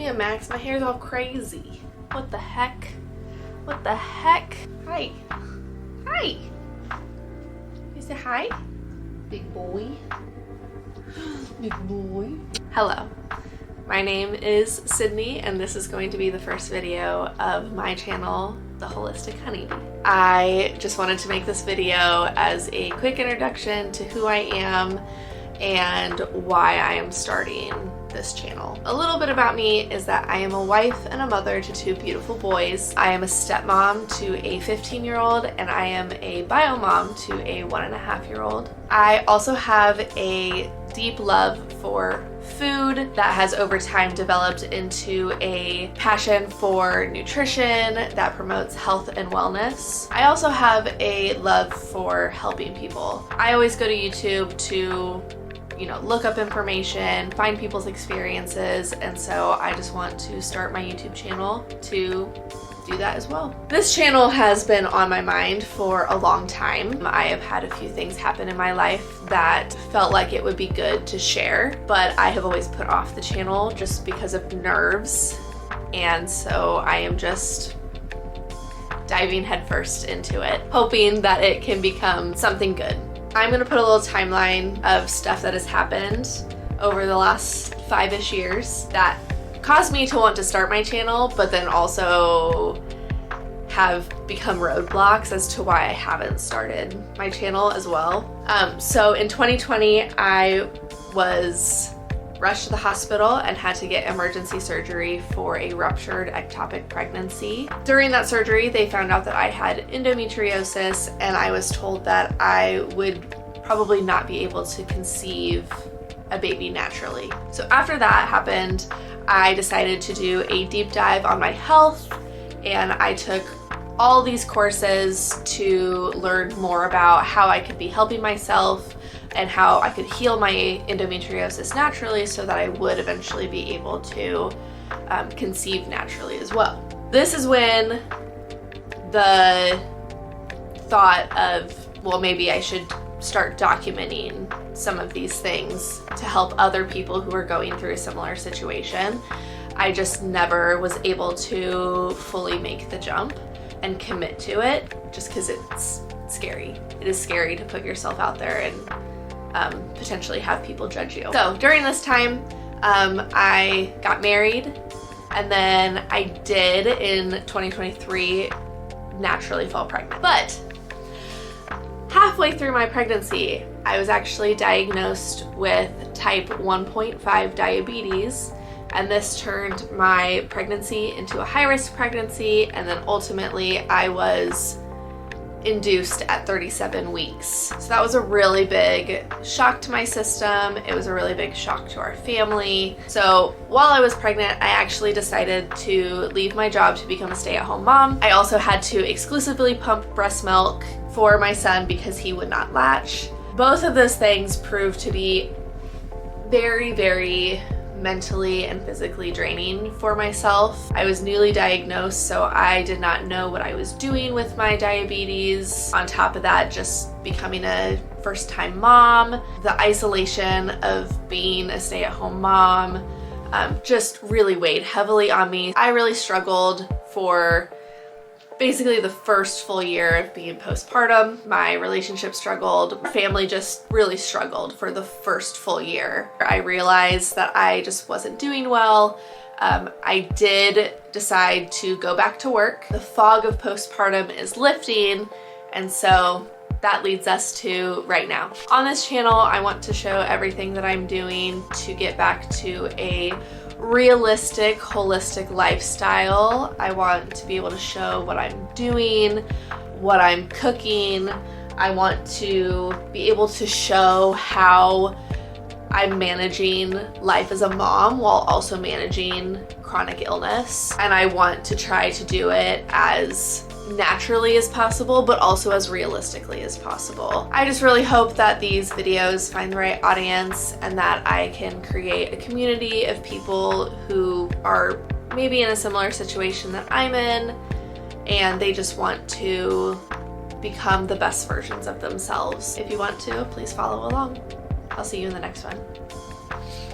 Damn, Max, my hair's all crazy. What the heck? What the heck? Hi. Hi. You say hi? Big boy. Big boy. Hello. My name is Sydney, and this is going to be the first video of my channel, The Holistic Honeybee. I just wanted to make this video as a quick introduction to who I am and why I am starting this channel. A little bit about me is that I am a wife and a mother to two beautiful boys. I am a stepmom to a 15-year-old, and I am a bio mom to a 1.5-year-old. I also have a deep love for food that has over time developed into a passion for nutrition that promotes health and wellness. I also have a love for helping people. I always go to YouTube to look up information, find people's experiences, and so I just want to start my YouTube channel to do that as well. This channel has been on my mind for a long time. I have had a few things happen in my life that felt like it would be good to share, but I have always put off the channel just because of nerves, and so I am just diving headfirst into it, hoping that it can become something good. I'm gonna put a little timeline of stuff that has happened over the last 5-ish years that caused me to want to start my channel, but then also have become roadblocks as to why I haven't started my channel as well. So in 2020, I was rushed to the hospital and had to get emergency surgery for a ruptured ectopic pregnancy. During that surgery, they found out that I had endometriosis, and I was told that I would probably not be able to conceive a baby naturally. So after that happened, I decided to do a deep dive on my health, and I took all these courses to learn more about how I could be helping myself and how I could heal my endometriosis naturally so that I would eventually be able to conceive naturally as well. This is when the thought of, well, maybe I should start documenting some of these things to help other people who are going through a similar situation. I just never was able to fully make the jump and commit to it just because it's scary. It is scary to put yourself out there and potentially have people judge you. So during this time, I got married, and then I did in 2023 naturally fall pregnant. But halfway through my pregnancy, I was actually diagnosed with type 1.5 diabetes, and this turned my pregnancy into a high-risk pregnancy, and then ultimately I was induced at 37 weeks. So that was a really big shock to my system. It was a really big shock to our family. So while I was pregnant, I actually decided to leave my job to become a stay-at-home mom. I also had to exclusively pump breast milk for my son because he would not latch. Both of those things proved to be very, very mentally and physically draining for myself. I was newly diagnosed, so I did not know what I was doing with my diabetes. On top of that, just becoming a first-time mom, the isolation of being a stay-at-home mom just really weighed heavily on me. I really struggled for basically the first full year of being postpartum. My relationship struggled. Family just really struggled for the first full year. I realized that I just wasn't doing well. I did decide to go back to work. The fog of postpartum is lifting, and so that leads us to right now. On this channel, I want to show everything that I'm doing to get back to a realistic, holistic lifestyle. I want to be able to show what I'm doing, what I'm cooking. I want to be able to show how I'm managing life as a mom while also managing chronic illness. And I want to try to do it as naturally as possible, but also as realistically as possible. I just really hope that these videos find the right audience and that I can create a community of people who are maybe in a similar situation that I'm in, and they just want to become the best versions of themselves. If you want to, please follow along. I'll see you in the next one.